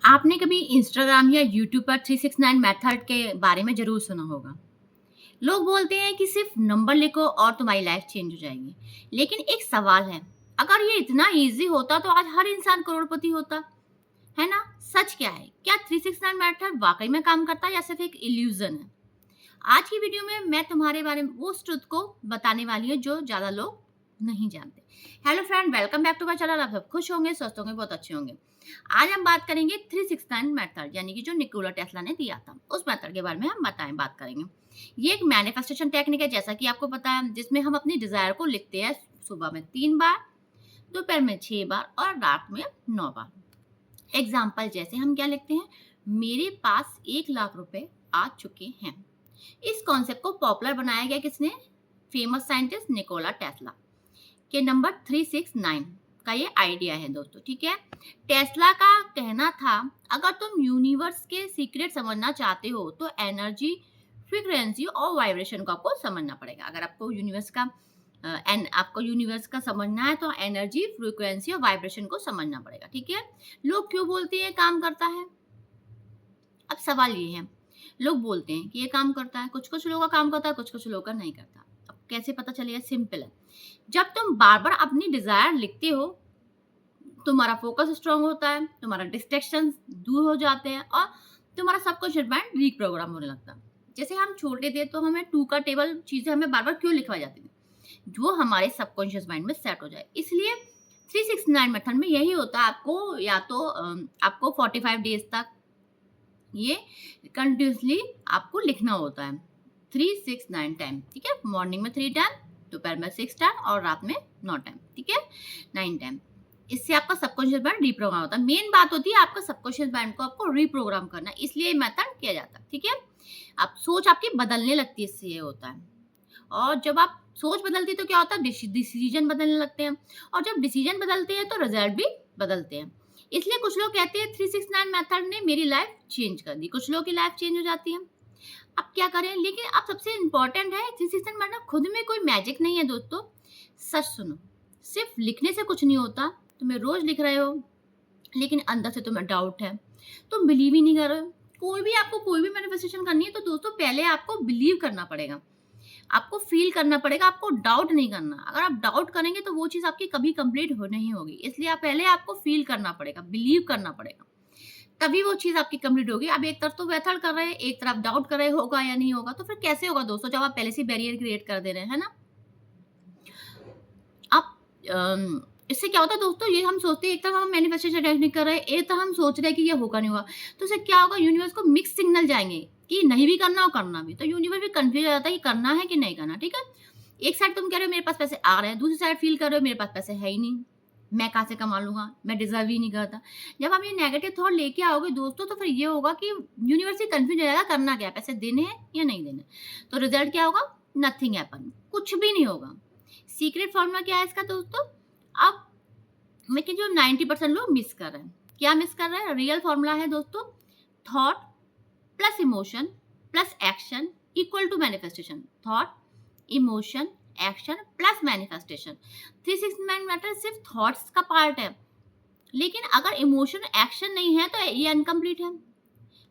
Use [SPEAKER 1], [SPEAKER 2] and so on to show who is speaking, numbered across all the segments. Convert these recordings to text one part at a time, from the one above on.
[SPEAKER 1] आपने कभी इंस्टाग्राम या यूट्यूब पर 369 मेथड के बारे में ज़रूर सुना होगा। लोग बोलते हैं कि सिर्फ नंबर लिखो और तुम्हारी लाइफ चेंज हो जाएगी। लेकिन एक सवाल है, अगर ये इतना ईज़ी होता तो आज हर इंसान करोड़पति होता, है ना? सच क्या है? क्या 369 मेथड वाक़ई में काम करता है या सिर्फ एक इल्यूज़न है? आज की वीडियो में मैं तुम्हारे बारे में उस ट्रुथ को बताने वाली हूँ जो ज़्यादा लोग नहीं जानते। Hello friend, welcome back to my channel. आप सब खुश होंगे, स्वस्थ होंगे, बहुत अच्छे होंगे। आज हम बात करेंगे 369 मेथड, यानी कि जो निकोला टेस्ला ने दिया था, उस मेथड के बारे में हम बात करेंगे। ये एक मैनिफेस्टेशन टेक्निक है, जैसा कि आपको पता है, जिसमें हम अपनी डिजायर को लिखते हैं सुबह में 3 बार, दोपहर में 6 बार और रात में 9 बार। एग्जाम्पल जैसे हम क्या लिखते हैं, मेरे पास 1 लाख रुपए आ चुके हैं। इस कॉन्सेप्ट को पॉपुलर बनाया गया किसने? फेमस साइंटिस्ट निकोला टेस्ला के नंबर 369 का ये आइडिया है दोस्तों, ठीक है। टेस्ला का कहना था, अगर तुम यूनिवर्स के सीक्रेट समझना चाहते हो तो एनर्जी, फ्रीक्वेंसी और वाइब्रेशन को आपको समझना पड़ेगा। अगर आपको यूनिवर्स का समझना है तो एनर्जी, फ्रीक्वेंसी और वाइब्रेशन को समझना पड़ेगा, ठीक है। लोग क्यों बोलते हैं काम करता है? अब सवाल ये है, लोग बोलते हैं कि ये काम करता है, कुछ कुछ लोगों का काम करता है, कुछ कुछ लोगों का नहीं करता। अब कैसे पता चलेगा? सिंपल है, जब तुम बार बार अपनी डिजायर लिखते हो, तुम्हारा फोकस स्ट्रांग होता है, तुम्हारा डिस्ट्रैक्शन दूर हो जाते हैं और तुम्हारा सबकॉन्शियस माइंड रीप्रोग्राम होने लगता है। जैसे हम छोटे थे तो हमें 2 का टेबल चीजें हमें बार बार क्यों लिखवाई जाती थी? जो हमारे सबकॉन्शियस माइंड में सेट हो जाए। इसलिए 369 मेथड में यही होता है, आपको या तो आपको 45 डेज तक ये कंटिन्यूसली आपको लिखना होता है 369 टाइम, ठीक है। मॉर्निंग में 3 टाइम, दोपहर में 6 टाइम और रात में 9 टाइम, ठीक है, 9 टाइम। इससे आपका सबकॉन्शियस माइंड रिप्रोग्राम होता है। मेन बात होती है आपका सबकॉन्शियस माइंड को आपको रिप्रोग्राम करना, इसलिए ये मेथड किया जाता है, ठीक है। आप सोच आपकी बदलने लगती है, इससे ये होता है। और जब आप सोच बदलती है तो क्या होता है? डिसीजन बदलने लगते हैं, और जब डिसीजन बदलते हैं तो रिजल्ट भी बदलते हैं। इसलिए कुछ लोग कहते हैं 369 मेथड ने मेरी लाइफ चेंज कर दी। कुछ लोगों की लाइफ चेंज हो जाती है। अब क्या करें? लेकिन अब सबसे इम्पोर्टेंट है, 369 मेथड खुद में कोई मैजिक नहीं है दोस्तों। सच सुनो, सिर्फ लिखने से कुछ नहीं होता। तुम्हें रोज लिख रहे हो लेकिन अंदर से तुम्हें डाउट है, तुम बिलीव ही नहीं कर रहे हो। आपको कोई भी मैनिफेस्टेशन करनी है तो दोस्तों पहले आपको बिलीव करना पड़ेगा, आपको फील करना पड़ेगा, आपको डाउट नहीं करना। अगर आप डाउट करेंगे तो वो चीज़ आपकी कभी कंप्लीट हो नहीं होगी। इसलिए आप पहले आपको फील करना पड़ेगा, बिलीव करना पड़ेगा, तभी वो चीज़ आपकी कंप्लीट होगी। अब एक तरफ तो मेथड कर रहे हैं, एक तरफ डाउट कर रहे, होगा या नहीं होगा, तो फिर कैसे होगा दोस्तों, जब आप पहले से बैरियर क्रिएट कर दे रहे हैं, है ना? आप इससे क्या होता है दोस्तों, ये हम सोचते हैं, एक तरफ हम मैनिफेस्टेशन टेक्निक कर रहे हैं, एक तरफ हम सोच रहे हैं कि ये होगा नहीं होगा, तो इससे क्या होगा? यूनिवर्स को मिक्स सिग्नल जाएंगे कि नहीं भी करना और करना भी, तो यूनिवर्स भी कंफ्यूज हो जाता है कि करना है कि नहीं करना, ठीक है। एक साइड तुम कह रहे हो मेरे पास पैसे आ रहे हैं, दूसरी साइड फील कर रहे हो मेरे पास पैसे है ही नहीं, मैं कहाँ से कमा लूंगा, मैं डिजर्व ही नहीं करता। जब आप ये नेगेटिव थॉट लेके आओगे दोस्तों, तो फिर ये होगा कि यूनिवर्स ही कंफ्यूज हो जाएगा, करना क्या है, पैसे देने हैं या नहीं देने। तो रिजल्ट क्या होगा? नथिंग हैपन, कुछ भी नहीं होगा। सीक्रेट फॉर्मूला क्या है इसका दोस्तों? अब लेकिन जो 90% लोग मिस कर रहे हैं, क्या मिस कर रहे हैं? रियल फॉर्मूला है दोस्तों, thought plus emotion plus action equal to manifestation. Thought, emotion, action plus manifestation. 369 matter सिर्फ थॉट्स का पार्ट है, लेकिन अगर इमोशन एक्शन नहीं है तो ये अनकम्प्लीट है।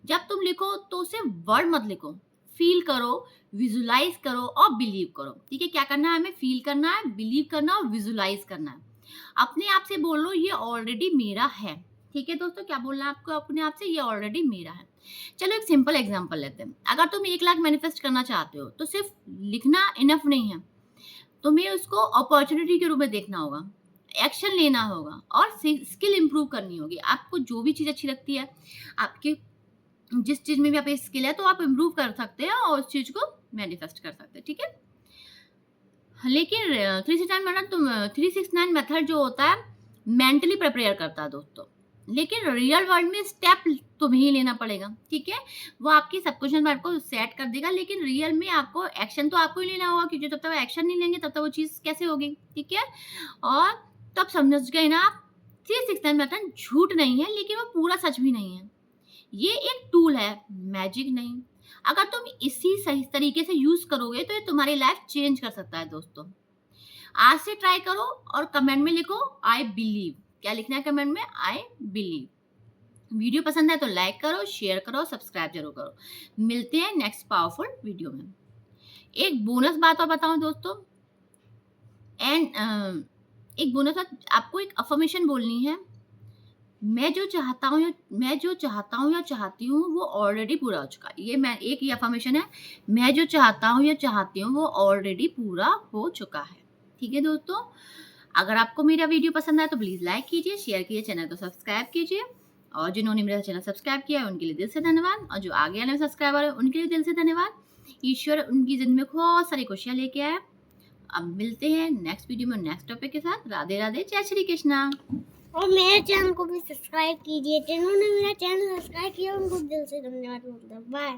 [SPEAKER 1] जब तुम लिखो तो सिर्फ वर्ड मत लिखो, फील करो, विजुलाइज करो और बिलीव करो, ठीक है। क्या करना है? हमें फील करना है, बिलीव करना और विजुलाइज करना है। अपने आप से बोलो ये ऑलरेडी मेरा है, ठीक है दोस्तों। क्या बोलना है आपको अपने आप से? ये ऑलरेडी मेरा है। चलो एक सिंपल एग्जांपल लेते हैं। अगर तुम 1 लाख मैनिफेस्ट करना चाहते हो तो सिर्फ लिखना इनफ नहीं है, तुम्हें उसको अपॉर्चुनिटी के रूप में देखना होगा, एक्शन लेना होगा और स्किल इंप्रूव करनी होगी। आपको जो भी चीज़ अच्छी लगती है, आपके जिस चीज़ में भी आपकी स्किल है, तो आप इम्प्रूव कर सकते हैं और उस चीज़ को मैनिफेस्ट कर सकते हैं, ठीक है। लेकिन 369 मेथड जो होता है मेंटली प्रिपेयर करता है दोस्तों, लेकिन रियल वर्ल्ड में स्टेप तुम्हें ही लेना पड़ेगा, ठीक है। वो आपकी सबकॉन्शियस माइंड को सेट कर देगा, लेकिन रियल में आपको एक्शन तो आपको ही लेना होगा, क्योंकि जब तक एक्शन नहीं लेंगे तब तक वो चीज़ कैसे होगी, ठीक है। और तब समझ गए ना आप, 369 मेथड झूठ नहीं है, लेकिन वो पूरा सच भी नहीं है। ये एक टूल है, मैजिक नहीं। अगर तुम इसी सही तरीके से यूज करोगे तो ये तुम्हारी लाइफ चेंज कर सकता है दोस्तों। आज से ट्राई करो और कमेंट में लिखो आई बिलीव। क्या लिखना है कमेंट में? I believe. वीडियो पसंद है तो लाइक करो, शेयर करो, सब्सक्राइब ज़रूर करो। मिलते हैं नेक्स्ट पावरफुल वीडियो में। एक बोनस बात और बताऊँ दोस्तों, एक बोनस बात, आपको एक अफ़र्मेशन बोलनी है। मैं जो चाहता हूँ या चाहती हूँ वो ऑलरेडी पूरा हो चुका है। ये अफ़र्मेशन है, मैं जो चाहता हूँ या चाहती हूँ वो ऑलरेडी पूरा हो चुका है। ठीक है दोस्तों? अगर आपको मेरा वीडियो पसंद आया तो प्लीज़ लाइक कीजिए, शेयर कीजिए, चैनल को सब्सक्राइब कीजिए और जिन्होंने मेरा चैनल सब्सक्राइब किया है उनके लिए दिल से धन्यवाद और जो आगे आने वाले सब्सक्राइबर हैं उनके लिए दिल से धन्यवाद। ईश्वर उनकी ज़िंदगी में बहुत सारी खुशियाँ लेके आए। अब मिलते हैं नेक्स्ट वीडियो में नेक्स्ट टॉपिक के साथ। राधे राधे, जय श्री कृष्णा।
[SPEAKER 2] और मेरे चैनल को भी सब्सक्राइब कीजिए। जिन्होंने मेरा चैनल सब्सक्राइब किया उनको दिल से धन्यवाद बोलता हूँ। बाय।